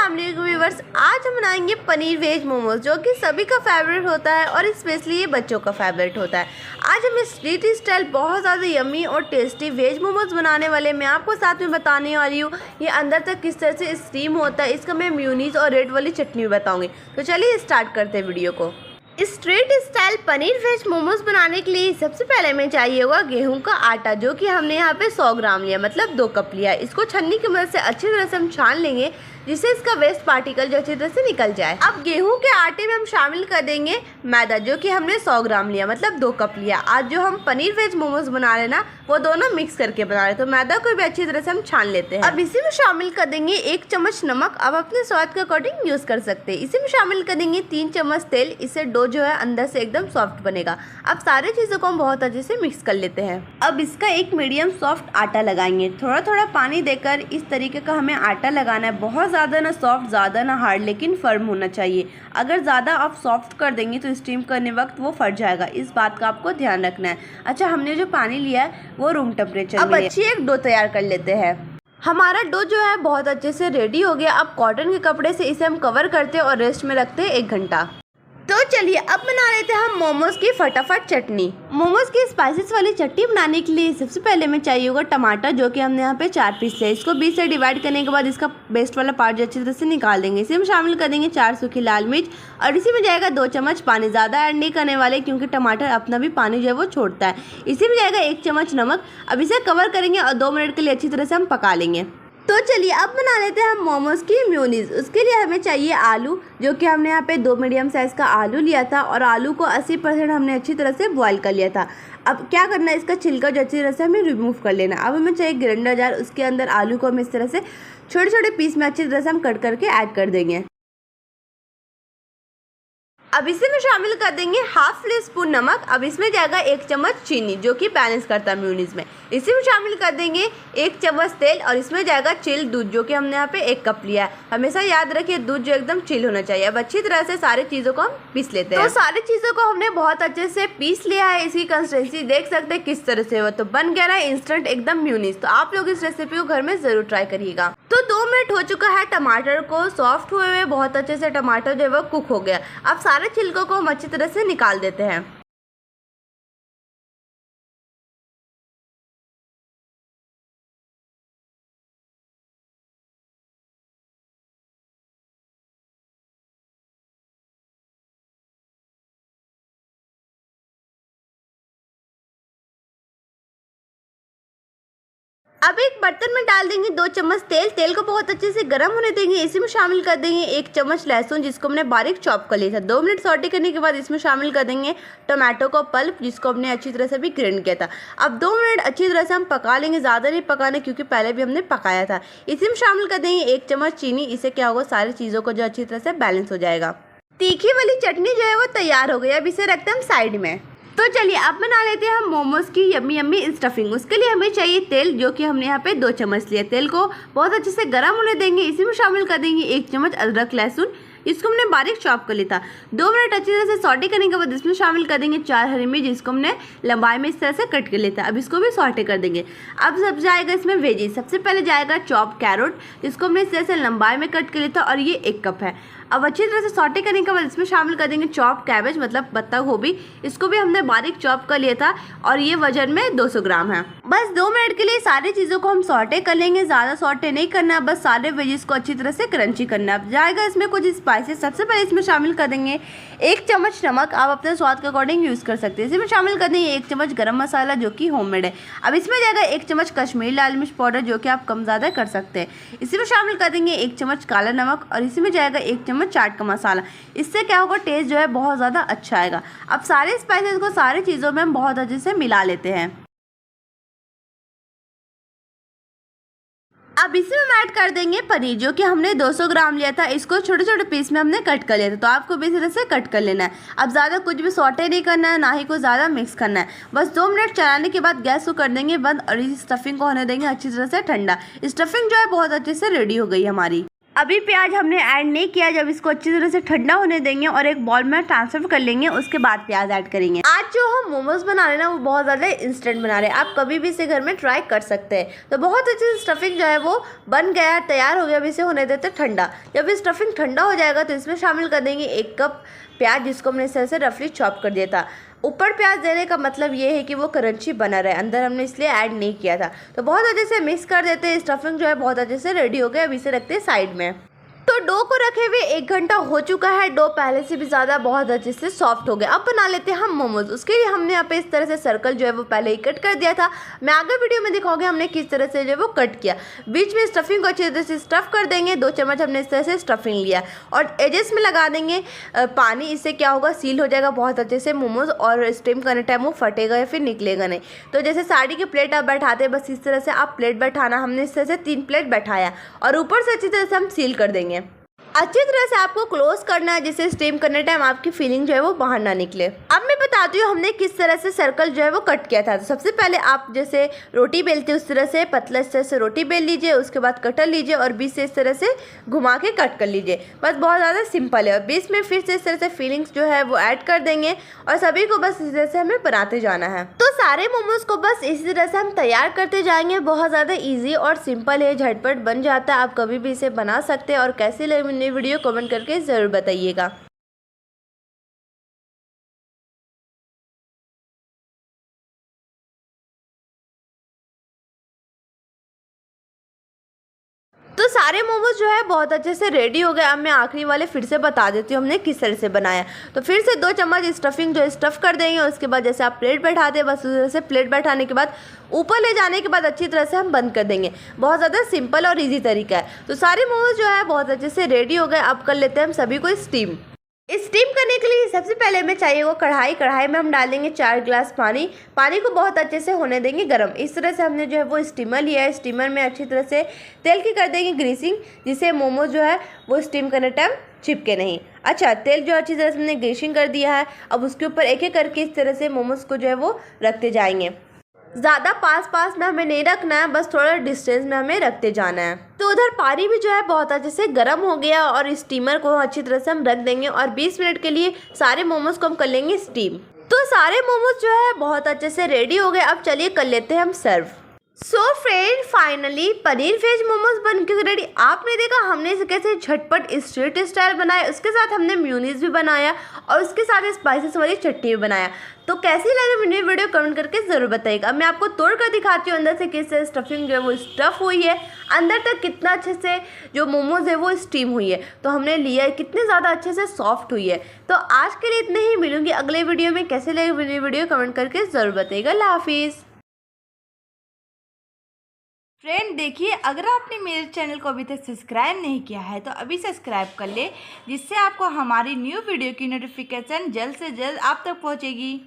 अस्सलाम वालेकुम व्यूअर्स, आज हम बनाएंगे पनीर वेज मोमोज जो कि सभी का फेवरेट होता है और स्पेशली ये बच्चों का फेवरेट होता है। आज हम स्ट्रीट स्टाइल बहुत ज़्यादा यम्मी और टेस्टी वेज मोमोज बनाने वाले। मैं आपको साथ में बताने वाली हूँ ये अंदर तक किस तरह से स्टीम होता है। इसका मैं म्यूनीस और रेड वाली चटनी भी बताऊँगी। तो चलिए स्टार्ट करते हैं वीडियो को। Street style paneer veg momos बनाने के लिए सबसे पहले हमें चाहिए होगा गेहूं का आटा, जो कि हमने यहाँ पे 100 ग्राम लिया, मतलब 2 कप लिया। इसको छन्नी की मदद से अच्छी तरह से हम छान लेंगे जिससे इसका वेस्ट पार्टिकल जो अच्छी तरह से निकल जाए। अब गेहूं के आटे में हम शामिल कर देंगे मैदा, जो कि हमने 100 ग्राम लिया, मतलब 2 कप लिया। आज जो हम पनीर वेज मोमोज बना रहे हैं ना, वो दोनों मिक्स करके बना रहे हैं, तो मैदा को भी अच्छी तरह से हम छान लेते हैं। अब इसी में शामिल कर देंगे 1 चम्मच नमक, अब अपने स्वाद के अकॉर्डिंग यूज कर सकते हैं। इसी में शामिल कर देंगे 3 चम्मच तेल, इससे डो जो है अंदर से एकदम सॉफ्ट बनेगा। अब सारी चीज़ों को हम बहुत अच्छे से मिक्स कर लेते हैं। अब इसका एक मीडियम सॉफ्ट आटा लगाएंगे, थोड़ा थोड़ा पानी देकर इस तरीके का हमें आटा लगाना है। बहुत ज़्यादा ना सॉफ्ट, ज़्यादा ना हार्ड, लेकिन फर्म होना चाहिए। अगर ज़्यादा आप सॉफ्ट कर देंगे तो स्टीम करने वक्त वो फट जाएगा, इस बात का आपको ध्यान रखना है। अच्छा, हमने जो पानी लिया है वो रूम टेम्परेचर में। अब अच्छी एक डो तैयार कर लेते हैं। हमारा डो जो है बहुत अच्छे से रेडी हो गया। अब कॉटन के कपड़े से इसे हम कवर करते हैं और रेस्ट में रखते हैं 1 घंटा। तो चलिए अब बना लेते हैं हम मोमोज की फटाफट चटनी। मोमोज की स्पाइसेस वाली चटनी बनाने के लिए सबसे पहले हमें चाहिए होगा टमाटर, जो कि हमने यहाँ पे 4 पीस लिया। इसको 20 से डिवाइड करने के बाद इसका बेस्ट वाला पार्ट जो अच्छी तरह से निकाल देंगे। इसे हम शामिल कर देंगे 4 सूखी लाल मिर्च और इसी में जाएगा 2 चम्मच पानी। ज़्यादा ऐड नहीं करने वाले क्योंकि टमाटर अपना भी पानी जो है वो छोड़ता है। इसी में जाएगा 1 चम्मच नमक। अब इसे कवर करेंगे और 2 मिनट के लिए अच्छी तरह से हम पका लेंगे। तो चलिए अब बना लेते हैं हम मोमोज की म्यूनीस। उसके लिए हमें चाहिए आलू, जो कि हमने यहाँ पे 2 मीडियम साइज़ का आलू लिया था और आलू को 80% हमने अच्छी तरह से बॉईल कर लिया था। अब क्या करना है, इसका छिलका जो अच्छी तरह से हमें रिमूव कर लेना। अब हमें चाहिए ग्राइंडर जार, उसके अंदर आलू को हम इस तरह से छोटे छोटे पीस में अच्छी तरह से हम कट करके ऐड कर देंगे। अब इसे में शामिल कर देंगे हाफ टीस्पून नमक। अब इसमें जाएगा 1 चम्मच चीनी, जो कि बैलेंस करता है म्यूनीस में। इसी में शामिल कर देंगे 1 चम्मच तेल और इसमें जाएगा चिल दूध, जो कि हमने यहाँ पे 1 कप लिया है। हमेशा याद रखिए दूध जो एकदम चिल होना चाहिए। अब अच्छी तरह से सारी चीज़ों को हम पीस लेते हैं। तो सारी चीज़ों को हमने बहुत अच्छे से पीस लिया है। इसकी कंसिस्टेंसी देख सकते हैं किस तरह से हो, तो बन गया ना इंस्टेंट एकदम म्यूनीस। तो आप लोग इस रेसिपी को घर में ज़रूर ट्राई करिएगा। तो 2 मिनट हो चुका है, टमाटर को सॉफ्ट हुए हुए बहुत अच्छे से टमाटर जो है वो कुक हो गया। अब सारे छिलकों को हम अच्छी तरह से निकाल देते हैं। अब एक बर्तन में डाल देंगे 2 चम्मच तेल। तेल को बहुत अच्छे से गर्म होने देंगे। इसी में शामिल कर देंगे 1 चम्मच लहसुन, जिसको हमने बारीक चॉप कर लिया था। 2 मिनट सौटे करने के बाद इसमें शामिल कर देंगे टमाटो का पल्प, जिसको हमने अच्छी तरह से भी ग्राइंड किया था। अब 2 मिनट अच्छी तरह से हम पका लेंगे, ज़्यादा नहीं पकाना क्योंकि पहले भी हमने पकाया था। इसी में शामिल कर देंगे 1 चम्मच चीनी। इससे क्या होगा, सारी चीज़ों को जो अच्छी तरह से बैलेंस हो जाएगा। तीखी वाली चटनी जो है वो तैयार हो गई। अब इसे रखते हैं हम साइड में। तो चलिए अब बना लेते हैं हम मोमोज की यम्मी यम्मी स्टफिंग। उसके लिए हमें चाहिए तेल, जो कि हमने यहाँ पे 2 चम्मच लिया। तेल को बहुत अच्छे से गर्म होने देंगे। इसी में शामिल कर देंगे 1 चम्मच अदरक लहसुन, इसको हमने बारीक चॉप कर लिया था। 2 मिनट अच्छी तरह से सॉटे करने के बाद इसमें शामिल कर देंगे 4 हरी मिर्च, जिसको हमने लंबाई में इस तरह से कट कर लेता है। अब इसको भी सॉटे कर देंगे। अब सब जाएगा इसमें वेजीज। सबसे पहले जाएगा चॉप कैरोट, जिसको हमने इस तरह से लंबाई में कट कर लिया था और ये 1 कप है। अब अच्छी तरह से सॉटे करने के बाद इसमें शामिल कर देंगे चॉप कैबेज, मतलब पत्ता गोभी। इसको भी हमने बारीक चॉप कर लिया था और ये वजन में 200 ग्राम है। बस 2 मिनट के लिए सारी चीज़ों को हम सॉटे कर लेंगे। ज़्यादा सॉटे नहीं करना है, बस सारे वेजिस को अच्छी तरह से क्रंची करना है। अब जाएगा इसमें कुछ स्पाइसेस। सबसे पहले इसमें शामिल कर देंगे 1 चम्मच नमक, आप अपने स्वाद के अकॉर्डिंग यूज़ कर सकते हैं। इसमें शामिल कर देंगे 1 चम्मच गरम मसाला, जो कि होममेड है। अब इसमें जाएगा 1 चम्मच कश्मीरी लाल मिर्च पाउडर, जो कि आप कम ज़्यादा कर सकते हैं। इसी में शामिल कर देंगे 1 चम्मच काला नमक और इसी में जाएगा 1 चम्मच चाट का मसाला। इससे क्या होगा, टेस्ट जो है बहुत ज़्यादा अच्छा आएगा। अब सारे स्पाइसेस को सारी चीज़ों में हम बहुत अच्छे से मिला लेते हैं। अब इसी में ऐड कर देंगे पनीर, जो कि हमने 200 ग्राम लिया था। इसको छोटे छोटे पीस में हमने कट कर लिया था, तो आपको भी इस तरह से कट कर लेना है। अब ज़्यादा कुछ भी सॉटे नहीं करना है, ना ही कुछ ज़्यादा मिक्स करना है। बस 2 मिनट चलाने के बाद गैस को कर देंगे बंद और इस स्टफिंग को होने देंगे अच्छी तरह से ठंडा। स्टफिंग जो है बहुत अच्छे से रेडी हो गई हमारी। अभी प्याज हमने ऐड नहीं किया, जब इसको अच्छी तरह से ठंडा होने देंगे और एक बॉल में ट्रांसफर कर लेंगे, उसके बाद प्याज ऐड करेंगे। आज जो हम मोमोज बना रहे हैं ना वो बहुत ज़्यादा इंस्टेंट बना रहे हैं, आप कभी भी इसे घर में ट्राई कर सकते हैं। तो बहुत अच्छे से स्टफिंग जो है वो बन गया, तैयार हो गया। अभी इसे होने देते ठंडा। जब स्टफिंग ठंडा हो जाएगा तो इसमें शामिल कर देंगे 1 कप प्याज, जिसको हमने इस तरह से रफली चॉप कर दिया था। ऊपर प्याज देने का मतलब ये है कि वो क्रंची बना रहे, अंदर हमने इसलिए ऐड नहीं किया था। तो बहुत अच्छे से मिक्स कर देते हैं। स्टफिंग जो है बहुत अच्छे से रेडी हो गया। अभी इसे रखते हैं साइड में। तो डो को रखे हुए 1 घंटा हो चुका है। डो पहले से भी ज़्यादा बहुत अच्छे से सॉफ्ट हो गया। अब बना लेते हैं हम मोमोज। उसके लिए हमने यहाँ पे इस तरह से सर्कल जो है वो पहले ही कट कर दिया था। मैं आगे वीडियो में दिखाऊंगी हमने किस तरह से जो है वो कट किया। बीच में स्टफिंग को अच्छी तरह से स्टफ कर देंगे। 2 चम्मच हमने इस तरह से स्टफिंग लिया और एजेस में लगा देंगे पानी। इससे क्या होगा, सील हो जाएगा बहुत अच्छे से मोमोज, और स्टीम करने टाइम वो फटेगा या फिर निकलेगा नहीं। तो जैसे साड़ी की प्लेट आप बैठाते हैं, बस इस तरह से आप प्लेट बैठाना। हमने इस तरह से 3 प्लेट बैठाया और ऊपर से अच्छी तरह से हम सील कर देंगे। अच्छी तरह से आपको क्लोज करना है, जिससे स्टीम करने टाइम आपकी फीलिंग जो है वो बाहर ना निकले। अब मैं बताती हूँ हमने किस तरह से सर्कल जो है वो कट किया था। तो सबसे पहले आप जैसे रोटी बेलते उस तरह से पतला इस तरह से रोटी बेल लीजिए। उसके बाद कटर लीजिए और बीच से इस तरह से घुमा के कट कर लीजिए। बस बहुत ज़्यादा सिंपल है। और बीच में फिर से इस तरह से फीलिंग्स जो है वो ऐड कर देंगे और सभी को बस इस तरह से हमें बनाते जाना है। तो सारे मोमोज को बस इसी तरह से हम तैयार करते जाएंगे। बहुत ज़्यादा ईजी और सिंपल है, झटपट बन जाता है। आप कभी भी इसे बना सकते हैं। और कैसी लगी मेरी वीडियो कमेंट करके ज़रूर बताइएगा। तो सारे मोमोज जो है बहुत अच्छे से रेडी हो गए। अब मैं आखिरी वाले फिर से बता देती हूँ हमने किस तरह से बनाया। तो फिर से 2 चम्मच स्टफिंग जो स्टफ़ कर देंगे। उसके बाद जैसे आप प्लेट बैठाते हैं, बस उस तरह से प्लेट बैठाने के बाद ऊपर ले जाने के बाद अच्छी तरह से हम बंद कर देंगे। बहुत ज़्यादा सिंपल और ईजी तरीका है। तो सारे मोमोज जो है बहुत अच्छे से रेडी हो गए। अब कर लेते हैं हम सभी को स्टीम। स्टीम करने के लिए सबसे पहले हमें चाहिए वो कढ़ाई में हम डालेंगे 4 गिलास पानी को बहुत अच्छे से होने देंगे गर्म। इस तरह से हमने जो है वो स्टीमर लिया है। स्टीमर में अच्छी तरह से तेल की कर देंगे ग्रीसिंग, जिससे मोमोज जो है वो स्टीम करने टाइम चिपके नहीं। अच्छा, तेल जो अच्छी तरह से हमने ग्रीसिंग कर दिया है। अब उसके ऊपर एक एक करके इस तरह से मोमोज को जो है वो रखते जाएंगे। ज़्यादा पास में हमें नहीं रखना है, बस थोड़ा डिस्टेंस में हमें रखते जाना है। तो उधर पानी भी जो है बहुत अच्छे से गर्म हो गया और स्टीमर को अच्छी तरह से हम रख देंगे और 20 मिनट के लिए सारे मोमोज को हम कर लेंगे स्टीम। तो सारे मोमोज जो है बहुत अच्छे से रेडी हो गए। अब चलिए कर लेते हैं हम serve. So friend, finally paneer veg momos बन के रेडी। आपने देखा हमने इसे कैसे झटपट स्ट्रीट स्टाइल बनाया। उसके साथ हमने म्यूनीस भी बनाया और उसके साथ स्पाइसेस वाली चटनी भी बनाया। तो कैसी लगी मेरी वीडियो कमेंट करके ज़रूर बताइएगा। मैं आपको तोड़ कर दिखाती हूँ अंदर से किस तरह स्टफिंग जो है वो स्टफ़ हुई है, अंदर तक कितना अच्छे से जो मोमोज है वो स्टीम हुई है। तो हमने लिया है, कितने ज़्यादा अच्छे से सॉफ्ट हुई है। तो आज के लिए इतने ही, मिलूंगी अगले वीडियो में। कैसे लगी मेरी वीडियो कमेंट करके ज़रूर बताइएगा। अल्लाह हाफिज़। फ्रेंड देखिए, अगर आपने मेरे चैनल को अभी तक सब्सक्राइब नहीं किया है तो अभी सब्सक्राइब कर ले, जिससे आपको हमारी न्यू वीडियो की नोटिफिकेशन जल्द से जल्द आप तक पहुंचेगी।